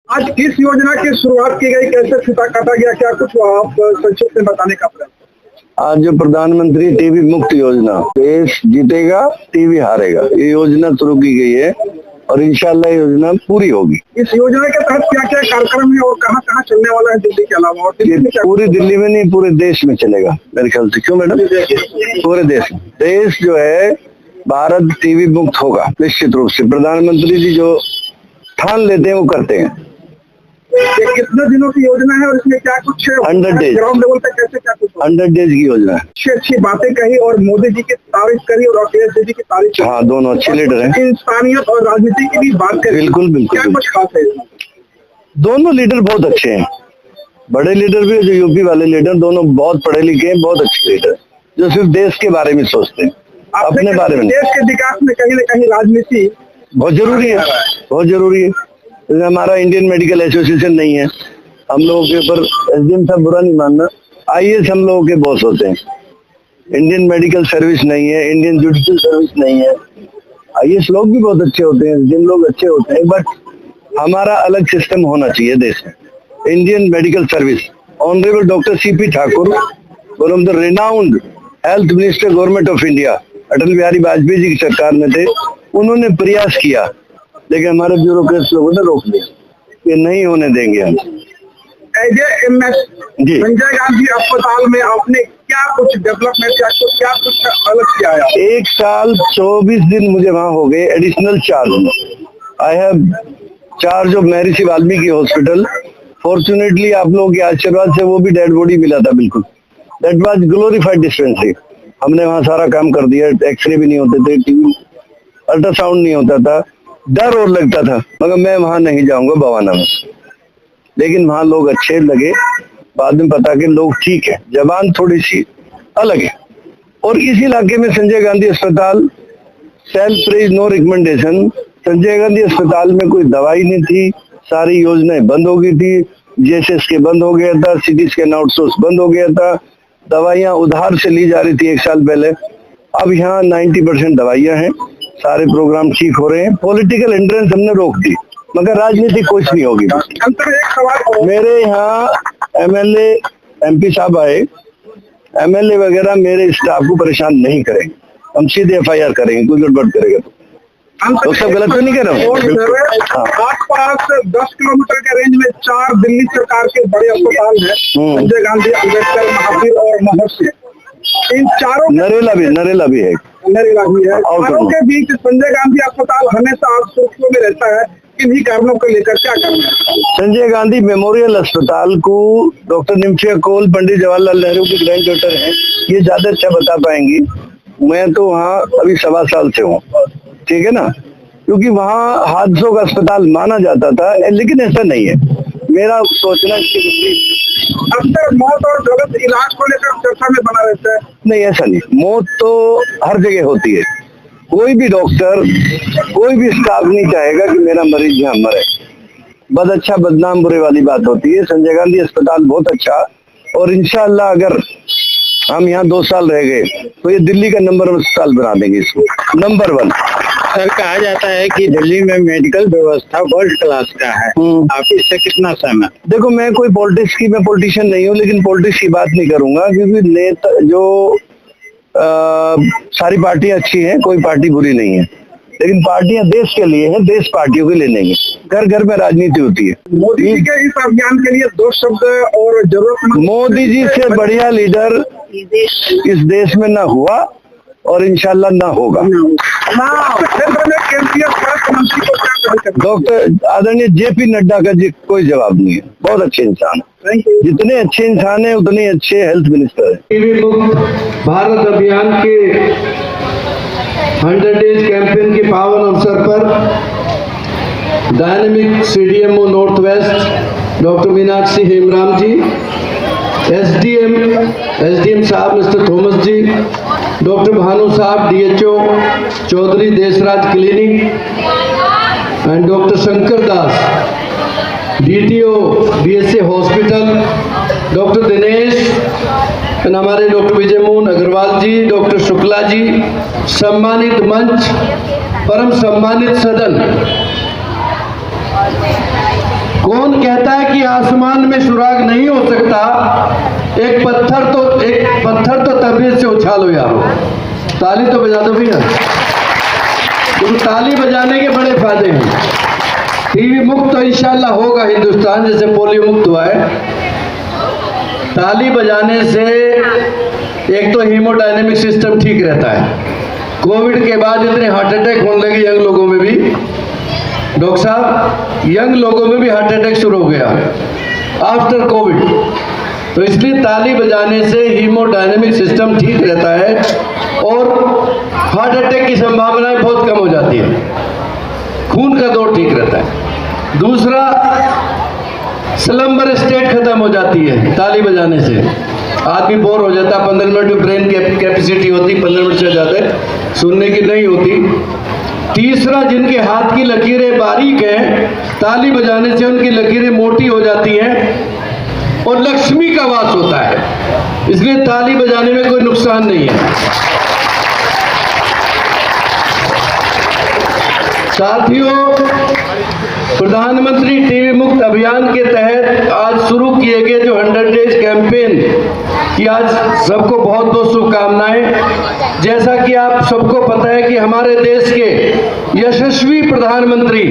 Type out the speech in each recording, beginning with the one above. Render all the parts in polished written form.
आज किस योजना की शुरुआत की गई, कैसे फीता काटा गया, क्या कुछ आप संक्षिप्त में बताने का प्रयास? आज जो प्रधानमंत्री टीबी मुक्त योजना, देश जीतेगा टीबी हारेगा, ये योजना शुरू की गई है और इंशाल्लाह योजना पूरी होगी। इस योजना के तहत क्या क्या कार्यक्रम है और कहाँ कहाँ चलने वाला है दिल्ली के अलावा? और पूरी दिल्ली में नहीं, पूरे देश में चलेगा मेरे ख्याल से। क्यों मैडम? पूरे देश में। देश जो है भारत टीबी मुक्त होगा निश्चित रूप से। प्रधानमंत्री जी जो ठान लेते हैं वो करते हैं। ये कितने दिनों की योजना है और इसमें क्या कुछ 100 डेज ग्राउंड लेवल पे कैसे क्या कुछ? 100 डेज की योजना है। अच्छी बातें कही और मोदी जी की तारीफ करी और अखिलेश जी की तारीफ करी। हाँ, दोनों अच्छे लीडर हैं। इंसानियत और राजनीति की भी बात करी। बिल्कुल बिल्कुल। क्या कुछ खास है इसमें? दोनों लीडर बहुत अच्छे हैं। बड़े लीडर भी, जो यूपी वाले लीडर, दोनों बहुत पढ़े लिखे हैं, बहुत अच्छे लीडर जो सिर्फ देश के बारे में सोचते हैं, अपने बारे में। देश के विकास में कहीं न कहीं राजनीति बहुत जरूरी है, बहुत जरूरी है। हमारा इंडियन मेडिकल एसोसिएशन नहीं है, हम लोगों के ऊपर एसडीएम साहब बुरा नहीं मानना, आईएएस हम लोगों के बॉस होते हैं। इंडियन मेडिकल सर्विस नहीं है, इंडियन जुडिशियल सर्विस नहीं है। आईएएस लोग भी बहुत अच्छे होते हैं, एसडीएम लोग अच्छे होते हैं, बट हमारा अलग सिस्टम होना चाहिए देश में। Indian medical service, honourable doctor CP Thakur, one of the renowned health minister government of India, Atal Bihari Vajpayee ji की सरकार में थे, उन्होंने प्रयास किया, लेकिन हमारे ब्यूरोक्रेट्स लोगों ने रोक लिया, ये नहीं होने देंगे हम। संजय गांधी अस्पताल में आपने क्या कुछ डेवलपमेंट या क्या कुछ अलग किया है? 1 साल 24 दिन मुझे वहाँ हो गए additional charge. I have charge of Maharshi Valmiki hospital. Fortunately आप लोगों के आशीर्वाद से वो भी डेड बॉडी मिला था, बिल्कुल। That was glorified dispensary. हमने वहाँ सारा काम कर दिया, एक्सरे भी नहीं होते थे, टीवी अल्ट्रासाउंड नहीं होता था, डर और लगता था, मगर मैं वहाँ नहीं जाऊंगा बवाना में। लेकिन वहाँ लोग अच्छे लगे, बाद में पता कि लोग ठीक है, जबान थोड़ी सी अलग है। और इस इलाके में संजय गांधी अस्पताल, self praise no recommendation, Sanjay Gandhi अस्पताल में कोई दवाई नहीं थी, सारी योजनाएं बंद हो गई थी, जेएसएस के बंद हो गया था, सिटी स्कैन आउटसोर्स बंद हो गया था, दवाइयां उधार से ली जा रही थी 1 साल पहले। अब यहाँ 90% दवाइयां हैं, सारे प्रोग्राम ठीक हो रहे हैं। पॉलिटिकल एंट्रेंस हमने रोक दी, मगर राजनीति कुछ नहीं होगी। मेरे यहाँ एमएलए एमपी साहब आए, एमएलए वगैरह मेरे स्टाफ को परेशान नहीं करेंगे, हम सीधे एफआईआर करेंगे, कोई गड़बड़ करेगा तो सब गलत तो नहीं कह रहा हूँ। आसपास 10 किलोमीटर के रेंज में 4 दिल्ली सरकार के बड़े अस्पताल हैं, संजय गांधी, अम्बेडकर, महावीर और महर्षि। इन चारों, नरेला भी है, नरेला भी है। चारों के बीच संजय गांधी अस्पताल हमेशा आप सुर्खियों में रहता है, किन्हीं कारणों को लेकर क्या करना है? संजय गांधी मेमोरियल अस्पताल को डॉक्टर निमशिया कौल, पंडित जवाहरलाल नेहरू की ग्रैंड डॉटर है, ये ज्यादा अच्छा बता पाएंगी। मैं तो वहाँ अभी 1.25 साल से हूँ, ठीक है ना, क्योंकि वहाँ हादसों का अस्पताल माना जाता था, लेकिन ऐसा नहीं है। मेरा सोचना अक्सर मौत और गलत इलाज को लेकर चर्चा में बना रहता है। नहीं, ऐसा नहीं, मौत तो हर जगह होती है। कोई भी डॉक्टर, कोई भी स्टाफ नहीं चाहेगा कि मेरा मरीज यहाँ मरे। बद अच्छा बदनाम बुरे वाली बात होती है। संजय गांधी अस्पताल बहुत अच्छा, और इंशाअल्लाह अगर हम यहाँ 2 साल रह गए तो ये दिल्ली का नंबर 1 अस्पताल बना देंगे, इसको नंबर 1। सर, कहा जाता है कि दिल्ली में मेडिकल व्यवस्था वर्ल्ड क्लास का है, आप इससे कितना सहमत? देखो, मैं कोई मैं पॉलिटिशियन नहीं हूँ, लेकिन पॉलिटिक्स की बात नहीं करूंगा, क्योंकि नेता जो सारी पार्टियां अच्छी हैं, कोई पार्टी बुरी नहीं है, लेकिन पार्टियां देश के लिए हैं, देश पार्टियों के लिए नहीं है। घर घर में राजनीति होती है। मोदी जी के इस अभियान के लिए 2 शब्द और जरूरत। मोदी जी से बढ़िया लीडर इस देश में ना हुआ और इंशाल्लाह ना होगा। डॉक्टर आदरणीय जेपी नड्डा का जी कोई जवाब नहीं है, बहुत अच्छे इंसान है। जितने अच्छे इंसान है उतने अच्छे हेल्थ मिनिस्टर है। टीबी मुक्त भारत अभियान के 100 डेज कैंपेन के पावन अवसर पर dynamic CDMO north west doctor Meenakshi Hembram ji, SDM साहब mister Thomas ji, doctor Bhanu साहब DHO Chaudhary Deshraj clinic and doctor Shankar Das DTO BSA hospital, doctor Dinesh and हमारे डॉक्टर विजय मोहन अग्रवाल जी, डॉक्टर शुक्ला जी, सम्मानित मंच, परम सम्मानित सदन, कौन कहता है कि आसमान में सुराग नहीं हो सकता? एक पत्थर तो तबीयत से उछालो यारो। ताली तो बजा दो भैया, क्योंकि ताली बजाने के बड़े फायदे हैं। टीवी मुक्त तो इंशाल्लाह होगा हिंदुस्तान, जैसे पोलियो मुक्त हुआ है। ताली बजाने से एक तो हीमोडायनेमिक सिस्टम ठीक रहता है। कोविड के बाद इतने हार्ट अटैक होने लगे यंग लोगों में भी, डॉक्टर साहब यंग लोगों में भी हार्ट अटैक शुरू हो गया आफ्टर कोविड। तो इसलिए ताली बजाने से हीमोडायनेमिक सिस्टम ठीक रहता है और हार्ट अटैक की संभावनाएं बहुत कम हो जाती है, खून का दौर ठीक रहता है। दूसरा, स्लम्बर स्टेट खत्म हो जाती है ताली बजाने से। आदमी बोर हो जाता है, 15 मिनट ब्रेन कैपेसिटी होती, 15 मिनट से ज़्यादा सुनने की नहीं होती। तीसरा, जिनके हाथ की लकीरें बारीक हैं, ताली बजाने से उनकी लकीरें मोटी हो जाती हैं और लक्ष्मी का वास होता है, इसलिए ताली बजाने में कोई नुकसान नहीं है। साथियों, प्रधानमंत्री टीवी मुक्त अभियान के तहत आज शुरू किए गए जो 100 डेज कैंपेन की आज सबको बहुत बहुत शुभकामनाएं। जैसा कि आप सबको पता है कि हमारे देश के यशस्वी प्रधानमंत्री,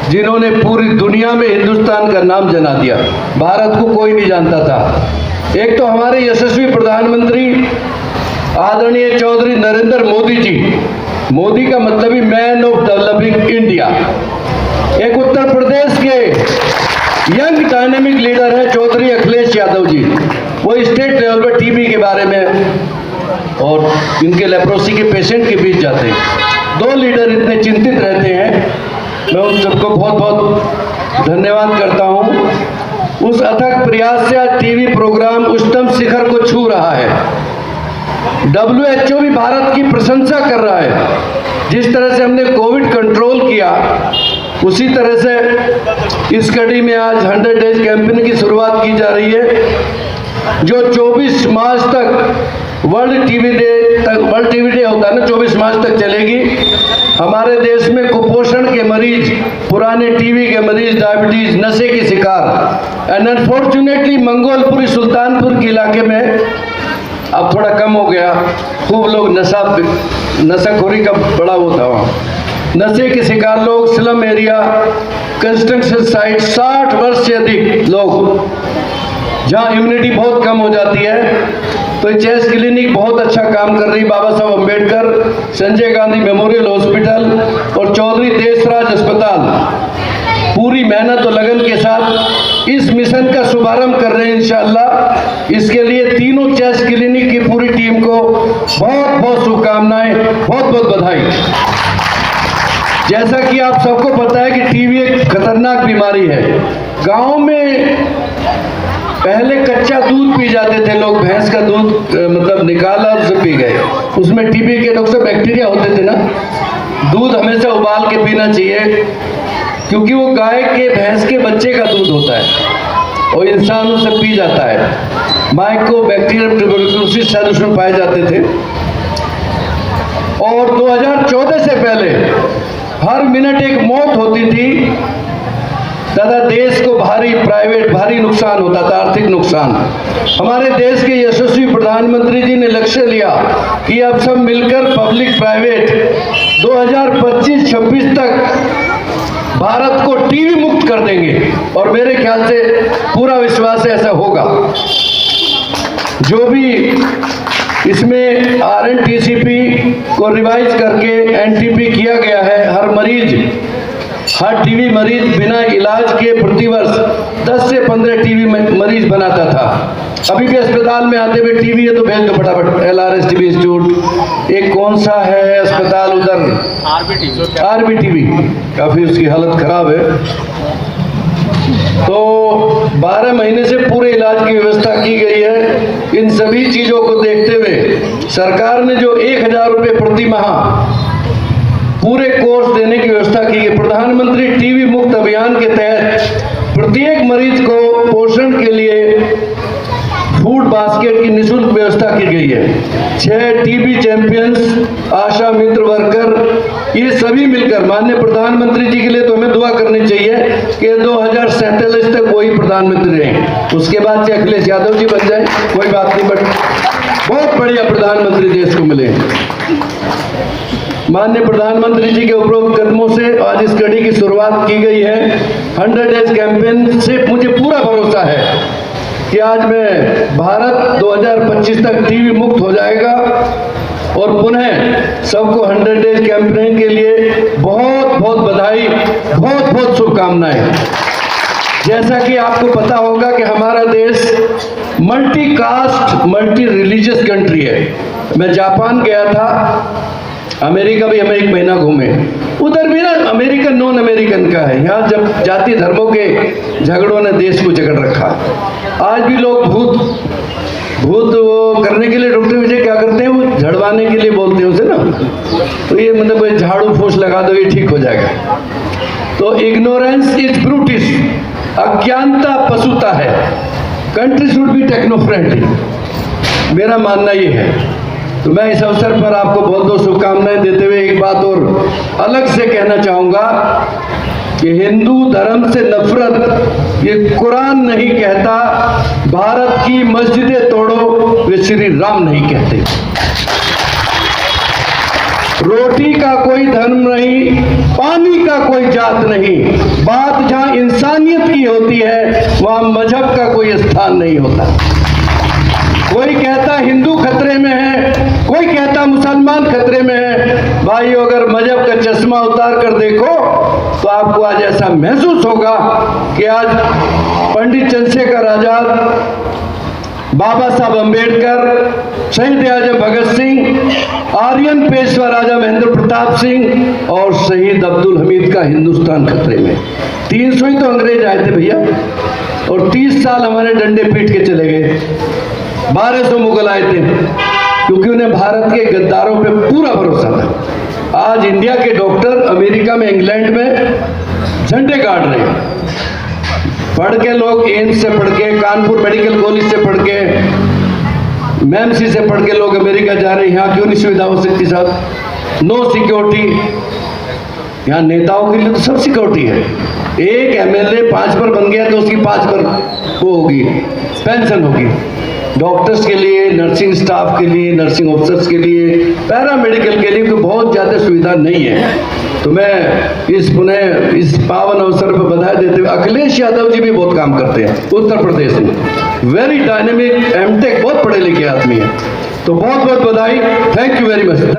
जिन्होंने पूरी दुनिया में हिंदुस्तान का नाम जना दिया, भारत को कोई नहीं जानता था। एक तो हमारे यशस्वी प्रधानमंत्री आदरणीय चौधरी नरेंद्र मोदी जी, मोदी का मतलब ही मैन ऑफ डेवलपिंग इंडिया। एक उत्तर प्रदेश के यंग डायनेमिक लीडर है चौधरी अखिलेश यादव जी, वो स्टेट लेवल पर टीबी के बारे में और इनके लेप्रोसी के पेशेंट के बीच जाते हैं। दो लीडर इतने चिंतित रहते हैं, मैं उन सबको बहुत बहुत धन्यवाद करता हूँ। उस अथक प्रयास से आज टीवी प्रोग्राम उच्चतम शिखर को छू रहा है। WHO भी भारत की प्रशंसा कर रहा है। जिस तरह से हमने कोविड कंट्रोल किया, उसी तरह से इस कड़ी में आज 100 डेज कैंपेन की शुरुआत की जा रही है, जो 24 मार्च तक वर्ल्ड टीवी डे होता है ना, 24 मार्च तक चलेगी। हमारे देश में कुपोषण के मरीज, पुराने टीवी के मरीज, डायबिटीज, नशे के शिकार एंड अनफॉर्चुनेटली मंगोलपुरी सुल्तानपुर के इलाके में अब थोड़ा कम हो गया, खूब लोग नशाखोरी का बड़ा होता वहाँ, नशे के शिकार लोग, स्लम एरिया, कंस्ट्रक्शन साइट, 60 वर्ष से अधिक लोग, जहाँ इम्यूनिटी बहुत कम हो जाती है। तो चेस्ट क्लिनिक बहुत अच्छा काम कर रही, बाबा साहब अम्बेडकर, संजय गांधी मेमोरियल हॉस्पिटल और चौधरी देशराज अस्पताल पूरी मेहनत और लगन के साथ इस मिशन का शुभारंभ कर रहे हैं इंशाअल्लाह। इसके लिए तीनों चेस्ट क्लिनिक की पूरी टीम को बहुत बहुत शुभकामनाएं, बहुत बहुत बधाई। जैसा कि आप सबको पता है कि टीबी एक खतरनाक बीमारी है। गांव में पहले कच्चा दूध पी जाते थे लोग, भैंस का दूध मतलब निकाला और उसे पी गए, उसमें टीबी के डॉक्टर बैक्टीरिया होते थे ना। दूध हमेशा उबाल के पीना चाहिए, क्योंकि वो गाय के भैंस के बच्चे का दूध होता है और इंसान उसे पी जाता है। माइकोबैक्टीरियम ट्यूबरकुलोसिस शायद उसमें पाए जाते थे। और 2014 से पहले हर मिनट एक मौत होती थी, दादा देश को भारी नुकसान होता था, आर्थिक नुकसान। हमारे देश के यशस्वी प्रधानमंत्री जी ने लक्ष्य लिया कि अब सब मिलकर पब्लिक प्राइवेट 2025-26 तक भारत को टीवी मुक्त कर देंगे, और मेरे ख्याल से पूरा विश्वास है ऐसा होगा। जो भी इसमें RNTCP को रिवाइज करके NTP किया गया है, हर टीवी मरीज बिना इलाज के प्रतिवर्ष 10 से 15 टीवी मरीज बनाता था। अभी भी अस्पताल में आते हुए टीवी है तो भेज दो फटाफट, LRS टीवी इंस्टीट्यूट। एक कौन सा है अस्पताल उधर, RBTV, काफी उसकी हालत खराब है। तो 12 महीने से पूरे इलाज की व्यवस्था की गई है। इन सभी चीजों को देखते हुए सरकार ने जो 1000 रुपये प्रति माह पूरे कोर्स देने की व्यवस्था की है। प्रधानमंत्री टीवी मुक्त अभियान के तहत प्रत्येक मरीज को पोषण के लिए फूड बास्केट की निःशुल्क व्यवस्था की गई है। 6 टीबी चैंपियंस, आशा मित्र वर्कर, ये सभी मिलकर माननीय प्रधानमंत्री जी के लिए तो हमें दुआ करनी चाहिए कि 2047 तक वही प्रधानमंत्री रहें। उसके बाद चाहे अखिलेश यादव जी बन जाए, कोई बात नहीं, बट बहुत बढ़िया प्रधानमंत्री देश को मिले। माननीय प्रधानमंत्री जी के उपरोक्त कदमों से आज इस कड़ी की शुरुआत की गई है। 100 डेज कैंपेन से मुझे पूरा भरोसा है कि आज में भारत 2025 तक टीबी मुक्त हो जाएगा। और पुनः सबको 100 डेज कैंपेन के लिए बहुत बहुत बधाई, बहुत बहुत शुभकामनाएं। जैसा कि आपको पता होगा कि हमारा देश multi caste, multi religious country है। मैं जापान गया था, अमेरिका भी हमें 1 महीना घूमे, उधर भी ना अमेरिकन नॉन अमेरिकन का है। यहाँ जब जाति धर्मों के झगड़ों ने देश को जकड़ रखा। आज भी लोग भूत वो करने के लिए डॉक्टर विजय क्या करते हैं, वो झड़वाने के लिए बोलते हैं उसे ना, तो ये मतलब झाड़ू फूस लगा दो, ये ठीक हो जाएगा। तो इग्नोरेंस इज ब्रूटिस, अज्ञानता पशुता है। Country should be techno friendly, मेरा मानना ये है। तो मैं इस अवसर पर आपको बहुत बहुत शुभकामनाएं देते हुए एक बात और अलग से कहना चाहूँगा कि हिंदू धर्म से नफरत ये कुरान नहीं कहता, भारत की मस्जिदें तोड़ो वे श्री राम नहीं कहते। रोटी का कोई धर्म नहीं, पानी का कोई जात नहीं, बात जहाँ इंसानियत की होती है वहाँ मजहब का कोई स्थान नहीं होता। कोई कहता हिंदू खतरे में है, कोई कहता मुसलमान खतरे में है। भाइयों, अगर मजहब का चश्मा उतार कर देखो तो आपको आज ऐसा महसूस होगा कि आज पंडित चंद्रशेखर आजाद, बाबा साहब अंबेडकर, शहीद आजम भगत सिंह, आर्यन पेशवा राजा महेंद्र प्रताप सिंह और शहीद अब्दुल हमीद का हिंदुस्तान खतरे में। 300 ही तो अंग्रेज आए थे भैया, और 30 साल हमारे डंडे पीट के चले गए। 1200 मुगल आए थे, क्योंकि उन्हें भारत के गद्दारों पे पूरा भरोसा था। आज इंडिया के डॉक्टर अमेरिका में, इंग्लैंड में झंडे गाड़ रहे हैं। पढ़ के लोग एम्स से पढ़ के, कानपुर मेडिकल कॉलेज से पढ़ के, मैमसी से पढ़ के लोग अमेरिका जा रहे हैं। यहाँ क्यों नहीं सुविधा हो सकती साहब? No security. यहाँ नेताओं के लिए तो सब सिक्योरिटी है। एक एमएलए 5 पर बन गया तो उसकी 5 पर वो होगी, पेंशन होगी। डॉक्टर्स के लिए, नर्सिंग स्टाफ के लिए, नर्सिंग ऑफिसर्स के लिए, पैरामेडिकल के लिए तो बहुत ज़्यादा सुविधा नहीं है। तो मैं इस पावन अवसर पर बधाई देते हुए, अखिलेश यादव जी भी बहुत काम करते हैं उत्तर प्रदेश में, वेरी डायनेमिक, एमटेक, बहुत पढ़े लिखे आदमी है। तो बहुत बहुत बधाई, थैंक यू वेरी मच।